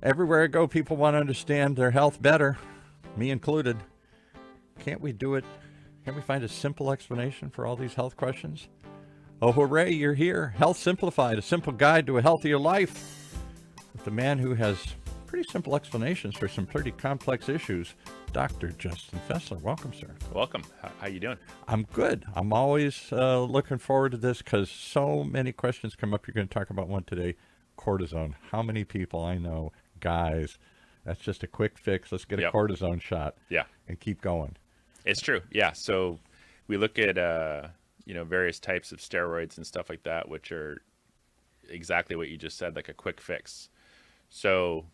Everywhere I go, people want to understand their health better, me included. Can't we do it? Can't we find a simple explanation for all these health questions? Oh, hooray, you're here. Health Simplified, a simple guide to a healthier life. With the man who has pretty simple explanations for some pretty complex issues, Dr. Justin Fesler. Welcome, sir. Welcome. How you doing? I'm good. I'm always looking forward to this because so many questions come up. You're going to talk about one today, cortisone. How many people I know, guys, that's just a quick fix. Let's get a cortisone shot and keep going. It's true. Yeah. So we look at, various types of steroids and stuff like that, which are exactly what you just said, like a quick fix. So,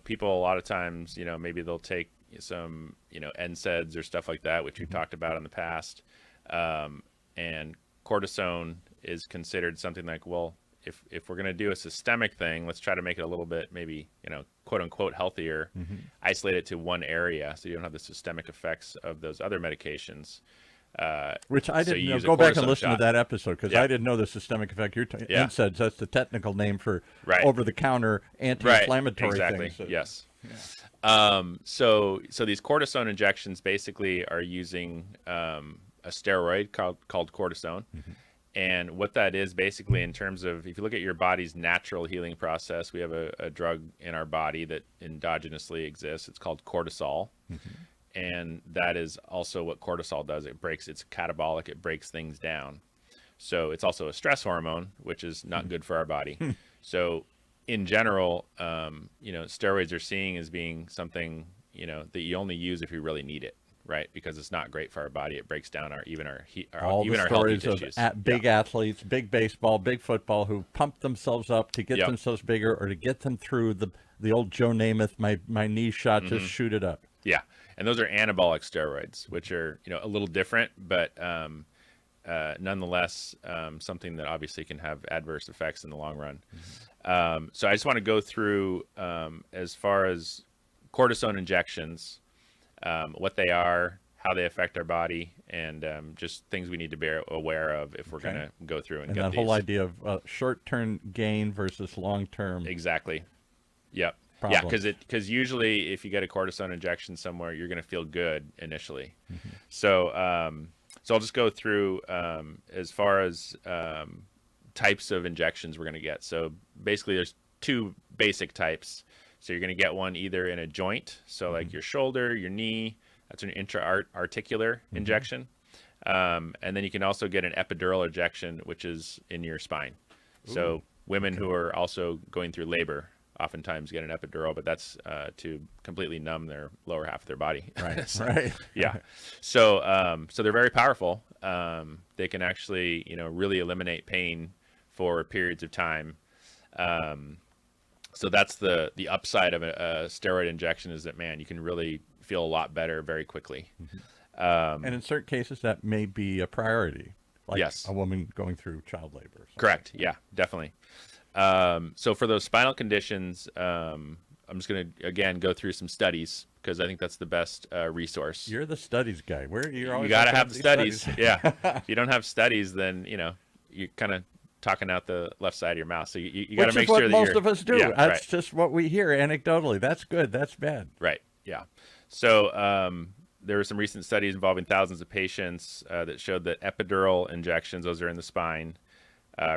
people a lot of times, maybe they'll take some, NSAIDs or stuff like that, which we've talked about in the past. And cortisone is considered something like, well, if we're going to do a systemic thing, let's try to make it a little bit maybe, quote unquote healthier, isolate it to one area so you don't have the systemic effects of those other medications. Which I didn't know. Go back and listen to that episode because I didn't know the systemic effect. NSAIDs, that's the technical name for over-the-counter anti-inflammatory things. Yes. So these cortisone injections basically are using a steroid called cortisone. And what that is basically in terms of, if you look at your body's natural healing process, we have a drug in our body that endogenously exists. It's called cortisol. And that is also what cortisol does. It's catabolic, it breaks things down. So it's also a stress hormone, which is not good for our body. So in general, steroids are seeing as being something, that you only use if you really need it. Right, because it's not great for our body. It breaks down our healthy tissues. Big athletes, big baseball, big football, who pump themselves up to get themselves bigger or to get them through the old Joe Namath, my knee shot, just shoot it up. Yeah, and those are anabolic steroids, which are a little different, but nonetheless something that obviously can have adverse effects in the long run. So I just want to go through as far as cortisone injections. What they are, how they affect our body, and just things we need to be aware of if we're going to go through and get that these. Whole idea of short-term gain versus long-term. Exactly. Yep. Problems. Yeah, because usually if you get a cortisone injection somewhere, you're going to feel good initially. So I'll just go through as far as types of injections we're going to get. So basically, there's two basic types. So you're going to get one either in a joint, so like your shoulder, your knee, that's an intra-articular injection. And then you can also get an epidural injection, which is in your spine. So women who are also going through labor oftentimes get an epidural, but that's to completely numb their lower half of their body. Right, Yeah. So they're very powerful. They can actually, really eliminate pain for periods of time. So that's the upside of a steroid injection is that, man, you can really feel a lot better very quickly. And in certain cases, that may be a priority, like a woman going through child labor. Correct. Yeah, definitely. So for those spinal conditions, I'm just going to, again, go through some studies because I think that's the best resource. You're the studies guy. You got to have the studies. Yeah. If you don't have studies, then, you kind of talking out the left side of your mouth. So you got to make sure that most of us do. Yeah, that's just what we hear anecdotally. That's good. That's bad. Right. Yeah. So there were some recent studies involving thousands of patients that showed that epidural injections, those are in the spine,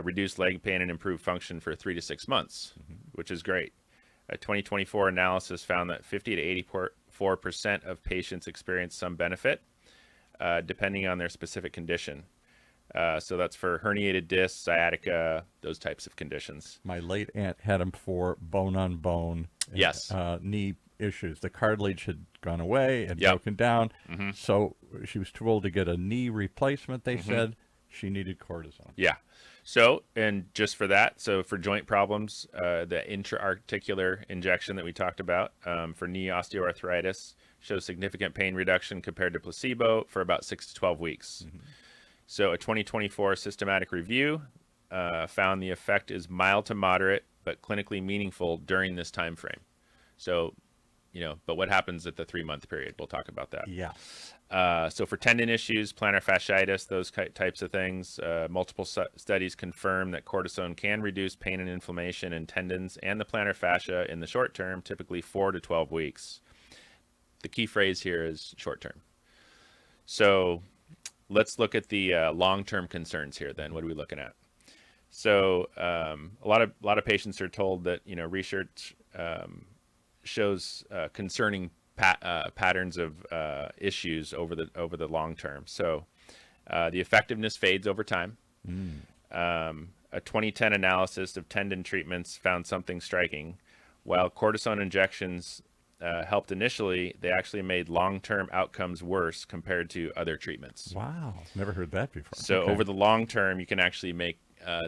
reduced leg pain and improved function for 3 to 6 months, which is great. A 2024 analysis found that 50 to 84% of patients experienced some benefit, depending on their specific condition. So that's for herniated discs, sciatica, those types of conditions. My late aunt had them for bone-on-bone knee issues. The cartilage had gone away and broken down. So she was too old to get a knee replacement, they said. She needed cortisone. Yeah. So, and just for that, so for joint problems, the intra-articular injection that we talked about for knee osteoarthritis shows significant pain reduction compared to placebo for about 6 to 12 weeks. So a 2024 systematic review found the effect is mild to moderate, but clinically meaningful during this time frame. So, but what happens at the 3-month period? We'll talk about that. Yeah. So for tendon issues, plantar fasciitis, those types of things, multiple studies confirm that cortisone can reduce pain and inflammation in tendons and the plantar fascia in the short term, typically 4 to 12 weeks. The key phrase here is short term. So let's look at the long-term concerns here then. What are we looking at? So a lot of patients are told that, research shows concerning patterns of issues over the long term. So the effectiveness fades over time. A 2010 analysis of tendon treatments found something striking. While cortisone injections helped initially, they actually made long-term outcomes worse compared to other treatments. Wow, never heard that before. So over the long term, you can actually make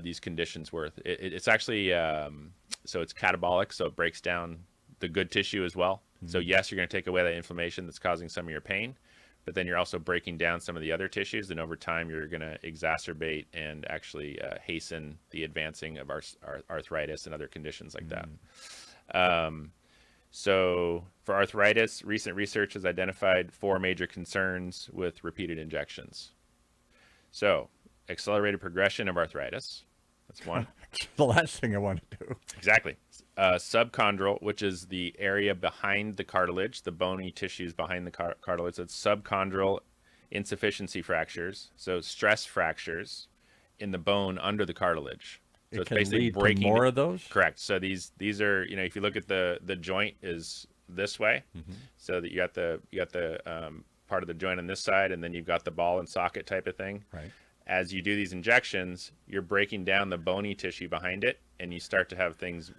these conditions worse. It's actually so it's catabolic, so it breaks down the good tissue as well. So yes, you're going to take away that inflammation that's causing some of your pain, but then you're also breaking down some of the other tissues, and over time you're going to exacerbate and actually hasten the advancing of our arthritis and other conditions like that. So for arthritis, recent research has identified 4 major concerns with repeated injections. So accelerated progression of arthritis, that's one. The last thing I want to do. Exactly. Subchondral, which is the area behind the cartilage, the bony tissues behind the cartilage. So it's subchondral insufficiency fractures. So stress fractures in the bone under the cartilage. So It can lead to more of those? Correct. So these are, if you look at the joint is this way, so that you got the part of the joint on this side, and then you've got the ball and socket type of thing. Right. As you do these injections, you're breaking down the bony tissue behind it, and you start to have things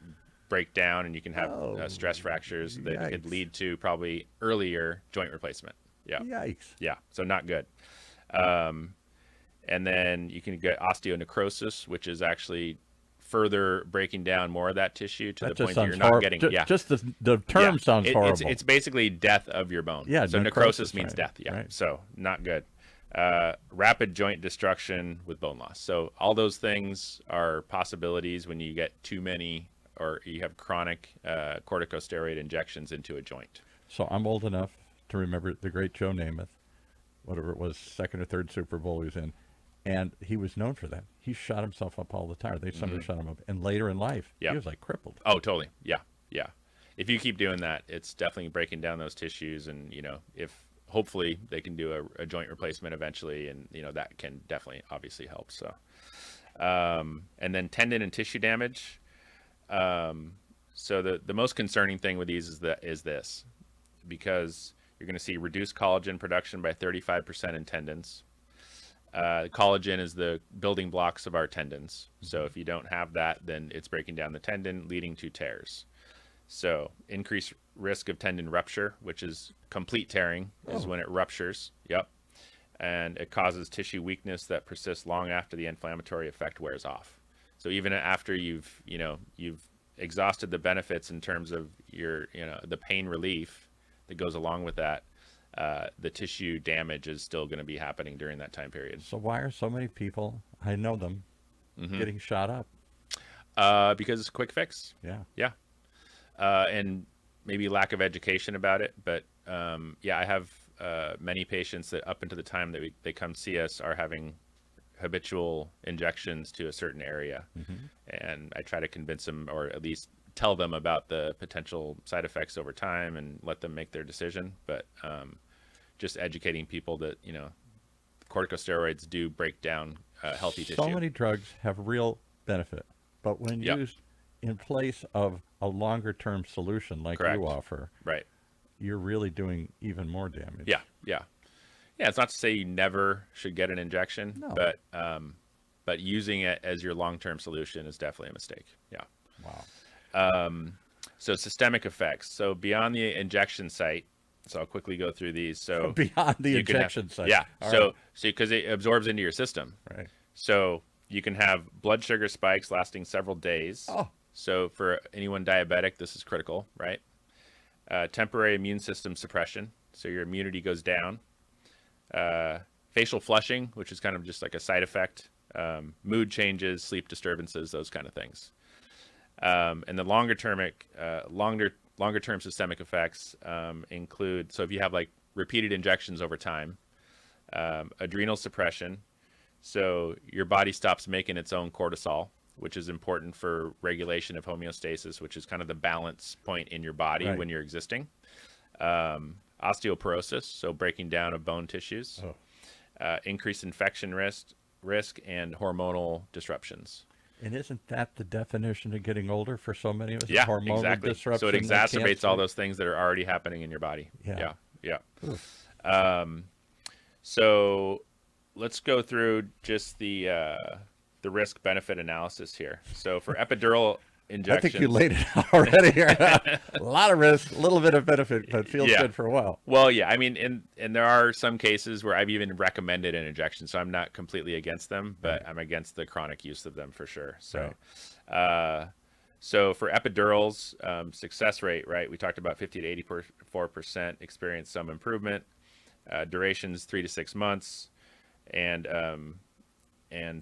break down, and you can have stress fractures that could lead to probably earlier joint replacement. Yeah. Yikes. Yeah. So not good. And then you can get osteonecrosis, which is actually further breaking down more of that tissue to the point that you're not getting. Just the term sounds horrible. It's basically death of your bone. Yeah. So necrosis means right, death. Yeah. Right. So not good. Rapid joint destruction with bone loss. So all those things are possibilities when you get too many or you have chronic corticosteroid injections into a joint. So I'm old enough to remember the great Joe Namath, whatever it was, second or third Super Bowl he was in, and he was known for that. He shot himself up all the time. Somebody shot him up, and later in life, he was like crippled. Oh, totally. Yeah, yeah. If you keep doing that, it's definitely breaking down those tissues, and if hopefully they can do a joint replacement eventually, and that can definitely obviously help. So, and then tendon and tissue damage. So the most concerning thing with these is this, because you're going to see reduced collagen production by 35% in tendons. Collagen is the building blocks of our tendons. So if you don't have that, then it's breaking down the tendon, leading to tears. So increased risk of tendon rupture, which is complete tearing, is when it ruptures. Yep. And it causes tissue weakness that persists long after the inflammatory effect wears off. So even after you've exhausted the benefits in terms of your, the pain relief that goes along with that, the tissue damage is still going to be happening during that time period. So why are so many people, I know them, getting shot up? Because it's a quick fix. Yeah. Yeah. And maybe lack of education about it. But I have many patients that up until the time that they come see us are having habitual injections to a certain area. And I try to convince them, or at least tell them about the potential side effects over time and let them make their decision. But just educating people that, corticosteroids do break down healthy tissue. So many drugs have real benefit, but when used in place of a longer term solution like you offer, right, you're really doing even more damage. Yeah. It's not to say you never should get an injection, but using it as your long-term solution is definitely a mistake. Yeah. Wow. So systemic effects. So beyond the injection site, so I'll quickly go through these. So beyond the injection site. Yeah. So because it absorbs into your system. Right. So you can have blood sugar spikes lasting several days. Oh. So for anyone diabetic, this is critical, right? Temporary immune system suppression. So your immunity goes down. Facial flushing, which is kind of just like a side effect. Mood changes, sleep disturbances, those kind of things. And the longer longer term systemic effects include, so if you have like repeated injections over time, adrenal suppression. So your body stops making its own cortisol, which is important for regulation of homeostasis, which is kind of the balance point in your body Right. when you're existing. Osteoporosis, so breaking down of bone tissues. Increased infection risk, and hormonal disruptions. And isn't that the definition of getting older for so many of us? Yeah, Hormonal exactly. disruption. So it like exacerbates all cancer? those things that are already happening in your body. Yeah. So let's go through just the risk benefit analysis here. So for epidural I injections, think you laid it out already here. A lot of risk, a little bit of benefit, but feels Yeah. good for a while. well, yeah, I mean, and there are some cases where I've even recommended an injection, so I'm not completely against them, but I'm against the chronic use of them for sure. So, so for epidurals, success rate, right? We talked about 50 to 84% experience some improvement. Durations 3 to 6 months, and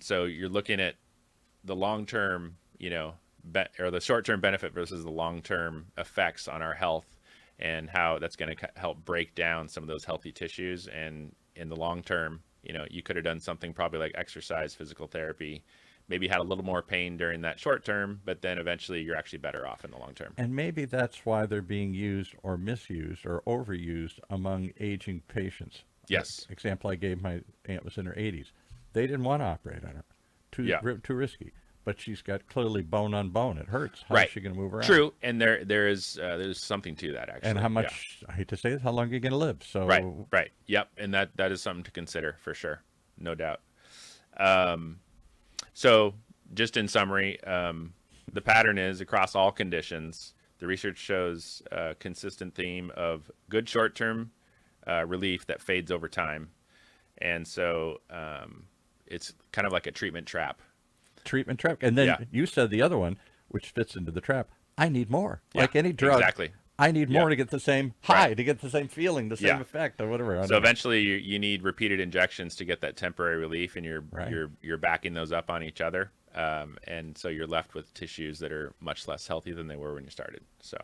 so you're looking at the long term, or the short term benefit versus the long term effects on our health, and how that's going to help break down some of those healthy tissues. And in the long term, you could have done something probably like exercise, physical therapy, maybe had a little more pain during that short term, but then eventually you're actually better off in the long term. And maybe that's why they're being used or misused or overused among aging patients. Yes. Example I gave, my aunt was in her 80s. They didn't want to operate on her. Too risky. But she's got clearly bone on bone. It hurts. How Right. is she going to move around? True, and there's something to that actually. And how Yeah. much, I hate to say this, how long are you going to live? So Right. Yep. And that is something to consider for sure. No doubt. So just in summary, the pattern is across all conditions, the research shows a consistent theme of good short-term relief that fades over time. And so it's kind of like a treatment trap. treatment trap. And then Yeah. you said the other one, which fits into the trap. I need more. Yeah, Like any drug. exactly. I need more Yeah. to get the same high, Right. to get the same feeling, the same Yeah. effect, or whatever. I So don't know. eventually you need repeated injections to get that temporary relief, and Right. you're backing those up on each other. And so you're left with tissues that are much less healthy than they were when you started. So,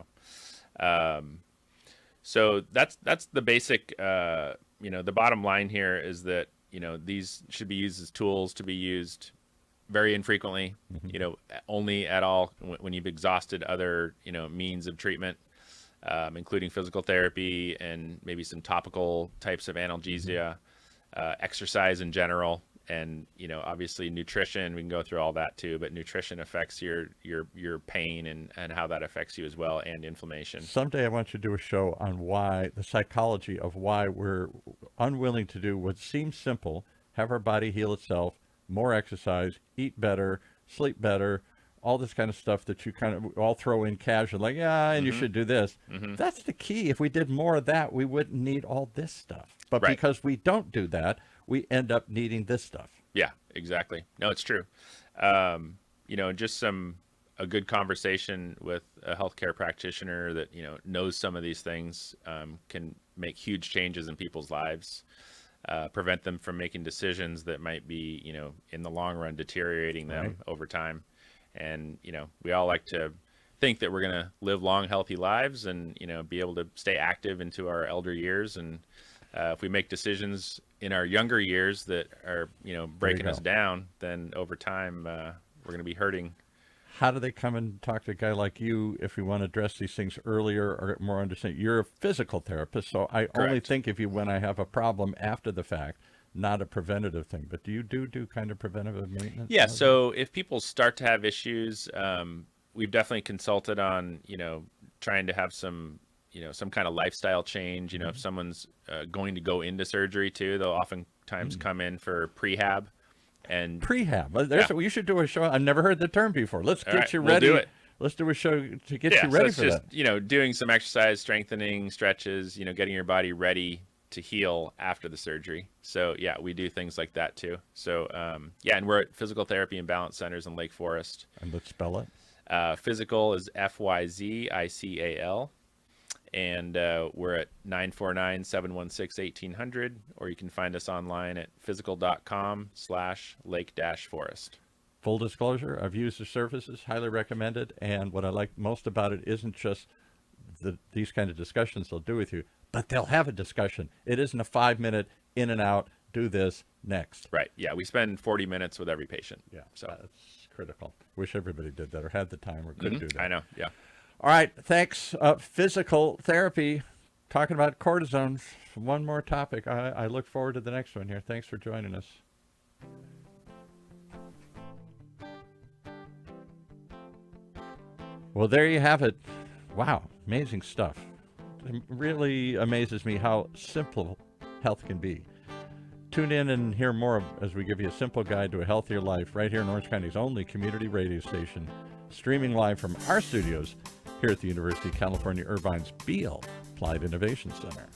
so that's the basic, the bottom line here is that, these should be used as tools to be used very infrequently, only at all when you've exhausted other, means of treatment, including physical therapy and maybe some topical types of analgesia, exercise in general. And, obviously nutrition, we can go through all that too, but nutrition affects your pain and how that affects you as well, and inflammation. Someday I want you to do a show on why, the psychology of why we're unwilling to do what seems simple, have our body heal itself, more exercise, eat better, sleep better, all this kind of stuff that you kind of all throw in casual, like, yeah, and you should do this. That's the key. If we did more of that, we wouldn't need all this stuff. But Right. because we don't do that, we end up needing this stuff. Yeah, exactly. No, it's true. Just a good conversation with a healthcare practitioner that, knows some of these things can make huge changes in people's lives, prevent them from making decisions that might be, in the long run deteriorating them Right. over time. And, we all like to think that we're going to live long, healthy lives and, be able to stay active into our elder years. And if we make decisions in our younger years that are, breaking us go. down, then over time, we're going to be hurting. How do they come and talk to a guy like you if we want to address these things earlier or get more understanding? You're a physical therapist, so I only Correct. think of you when I have a problem after the fact, not a preventative thing. But do you do kind of preventative maintenance? Yeah. So if people start to have issues, we've definitely consulted on, trying to have some, some kind of lifestyle change. If someone's going to go into surgery too, they'll oftentimes come in for prehab. And Prehab. Yeah. You should do a show. I've never heard the term before. Let's All get right, you we'll ready. do it. Let's do a show to get yeah, you so ready it's for just, that. doing some exercise, strengthening, stretches, getting your body ready to heal after the surgery. So yeah, we do things like that too. So and we're at Physical Therapy and Balance Centers in Lake Forest. And let's spell it. Fyzical is Fyzical. And we're at 949-716-1800, or you can find us online at fyzical.com/lake-forest. Full disclosure, I've used the services, highly recommended. And what I like most about it isn't just these kind of discussions they'll do with you, but they'll have a discussion. It isn't a 5-minute in and out, do this, next. Right. Yeah. We spend 40 minutes with every patient. Yeah, So that's critical. Wish everybody did that or had the time or could do that. I know. Yeah. All right, thanks. Physical therapy, talking about cortisone. One more topic. I look forward to the next one here. Thanks for joining us. Well, there you have it. Wow, amazing stuff. It really amazes me how simple health can be. Tune in and hear more as we give you a simple guide to a healthier life right here in Orange County's only community radio station, streaming live from our studios here at the University of California Irvine's Beale Applied Innovation Center.